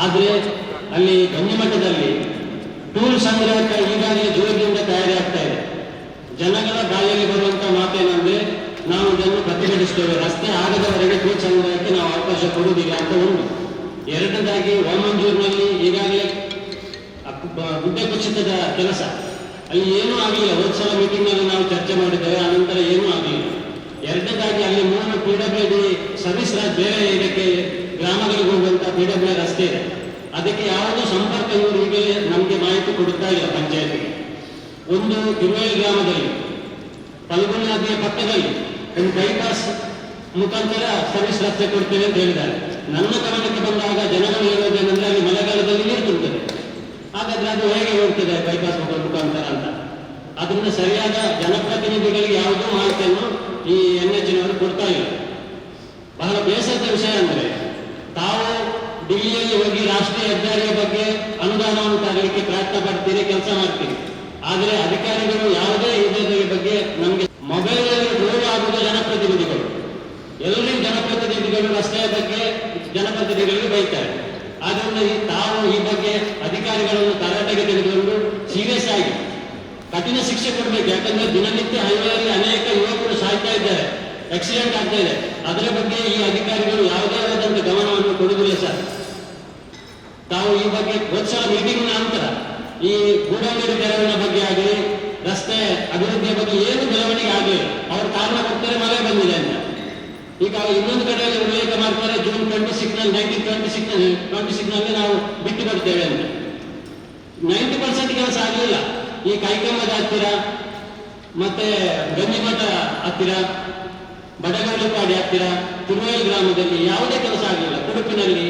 ಆದರೆ ಅಲ್ಲಿ ಗಂಜಿಮಠದಲ್ಲಿ ಟೂಲ್ ಸಂಗ್ರಹಕ್ಕೆ ಈಗಾಗಲೇ ಜೋಗಿಯಿಂದ ತಯಾರಿ ಆಗ್ತಾ ಇದೆ. ಜನಗಳ ಬಾಯಲ್ಲಿ ಬರುವಂತ ಮಾತೇನೆಂದ್ರೆ ನಾವು ಇದನ್ನು ಪ್ರತಿಭಟಿಸ್ತೇವೆ, ರಸ್ತೆ ಆಗದವರೆಗೆ ಟೂಲ್ ಸಂಗ್ರಹಕ್ಕೆ ನಾವು ಅವಕಾಶ ಕೊಡುವುದಿಲ್ಲ ಅಂತ ಒಂದು. ಎರಡನೇದಾಗಿ ಒಳಮಂಜೂರಿನಲ್ಲಿ ಈಗಾಗಲೇ ಗುಡ್ಡೆ ಕುಸಿತದ ಕೆಲಸ ಅಲ್ಲಿ ಏನೂ ಆಗಲಿಲ್ಲ. ಹೋದ ಸಲ ಮೀಟಿಂಗ್ನಲ್ಲಿ ನಾವು ಚರ್ಚೆ ಮಾಡಿದ್ದೇವೆ, ಆನಂತರ ಏನೂ ಆಗಲಿಲ್ಲ. ಎರಡನೇದಾಗಿ ಅಲ್ಲಿ 3 PWD ಸರ್ವಿಸ್ ಬೇರೆ ಇದಕ್ಕೆ ಗ್ರಾಮಗಳಿಗೆ ಹೋಗುವಂತ PWD ರಸ್ತೆ ಇದೆ, ಅದಕ್ಕೆ ಯಾವುದೂ ಸಂಪರ್ಕ ಇವರು ಈಗಲೇ ನಮಗೆ ಮಾಹಿತಿ ಕೊಡುತ್ತಾ ಇಲ್ಲ ಪಂಚಾಯತಿಗೆ. ಒಂದು ತಿರುವೇಲಿ ಗ್ರಾಮದಲ್ಲಿ ಫಲ್ಗುಣಿ ನದಿಯ ಪಕ್ಕದಲ್ಲಿ ಒಂದು ಬೈಪಾಸ್ ಮುಖಾಂತರ ಸರ್ವಿಸ್ ರಸ್ತೆ ಕೊಡ್ತೇವೆ ಅಂತ ಹೇಳಿದ್ದಾರೆ. ನನ್ನ ಗಮನಕ್ಕೆ ಬಂದಾಗ ಜನಗಳು ಹೇಳೋದೇನೆಂದ್ರೆ ಅಲ್ಲಿ ಮಳೆಗಾಲದಲ್ಲಿ ನೀರು ತುಂಬುತ್ತದೆ, ಹಾಗಾದ್ರೆ ಅದು ಹೇಗೆ ಹೋಗ್ತದೆ ಬೈಪಾಸ್ ಮುಖಾಂತರ ಅಂತ. ಅದರಿಂದ ಸರಿಯಾದ ಜನಪ್ರತಿನಿಧಿಗಳಿಗೆ ಯಾವುದೂ ಮಾಹಿತಿಯನ್ನು ಈ NH ಕೊಡ್ತಾ ಇಲ್ಲ. ಬಹಳ ಬೇಸರದ ವಿಷಯ ಅಂದರೆ ತಾವು ದಿಲ್ಲಿಯಲ್ಲಿ ಹೋಗಿ ರಾಷ್ಟ್ರೀಯ ಹೆದ್ದಾರಿಯ ಬಗ್ಗೆ ಅನುದಾನವನ್ನು ತರಲಿಕ್ಕೆ ಪ್ರಯತ್ನ ಪಡ್ತೀರಿ, ಕೆಲಸ ಮಾಡ್ತೀರಿ, ಆದರೆ ಅಧಿಕಾರಿಗಳು ಯಾವುದೇ ಇದರ ಬಗ್ಗೆ ನಮಗೆ ಮೊಬೈಲ್ನಲ್ಲಿ ದೂರ ಆಗುವುದು ಜನಪ್ರತಿನಿಧಿಗಳು. ಎಲ್ಲರಿಗೂ ಜನಪ್ರತಿನಿಧಿಗಳು ರಸ್ತೆಯ ಬಗ್ಗೆ ಜನಪ್ರತಿನಿಧಿಗಳಿಗೆ ಬೈತಾರೆ. ಆದ್ದರಿಂದ ತಾವು ಈ ಬಗ್ಗೆ ಅಧಿಕಾರಿಗಳನ್ನು ತರಾಟೆಗೆ ತೆಗೆದುಕೊಂಡು ಸೀರಿಯಸ್ ಆಗಿ ಕಠಿಣ ಶಿಕ್ಷೆ ಕೊಡಬೇಕು. ಯಾಕಂದ್ರೆ ದಿನನಿತ್ಯ ಹೈವೇಯಲ್ಲಿ ಅನೇಕ ಯುವಕರು ಸಾಯ್ತಾ ಇದ್ದಾರೆ, ಆಕ್ಸಿಡೆಂಟ್ ಆಗ್ತಾ ಇದೆ. ಅದರ ಬಗ್ಗೆ ಈ ಅಧಿಕಾರಿಗಳು ಯಾವುದೇ ಆದಂತ ಗಮನವನ್ನು ಕೊಡುವುದಿಲ್ಲ ಸರ್. ತಾವು ಈ ಬಗ್ಗೆ ಹೋದ್ಸಲ ಮೀಟಿಂಗ್ ನಂತರ ಈ ಗೂಡಂಗಡಿ ತೆರವಿನ ಬಗ್ಗೆ ಆಗಲಿ ರಸ್ತೆ ಅಭಿವೃದ್ಧಿಯ ಬಗ್ಗೆ ಏನು ಬೆಳವಣಿಗೆ ಆಗಲಿಲ್ಲ. ಅವರು ಕಾರಣ ಕೊಡ್ತಾರೆ ಮಳೆ ಬಂದಿದೆ ಅಂತ. ಈಗ ಇನ್ನೊಂದು ಕಡೆಯಲ್ಲಿ ಉಲ್ಲೇಖ ಮಾಡ್ತಾರೆ ಜೂನ್ 1926 ನಲ್ಲಿ ನಾವು ಬಿಟ್ಟು ಬರ್ತೇವೆ ಅಂತ. 90% ಕೆಲಸ ಆಗಲಿಲ್ಲ. ಈ ಕೈಕಮ್ಮದ ಹತ್ತಿರ ಮತ್ತೆ ಗಂಜಿಮಠ ಹತ್ತಿರ, ಬಡಗೌಲಪಾಡಿ ಹತ್ತಿರ, ತಿರುವೇಲಿ ಗ್ರಾಮದಲ್ಲಿ ಯಾವುದೇ ಕೆಲಸ ಆಗಲಿಲ್ಲ. ಉಡುಪಿನಲ್ಲಿ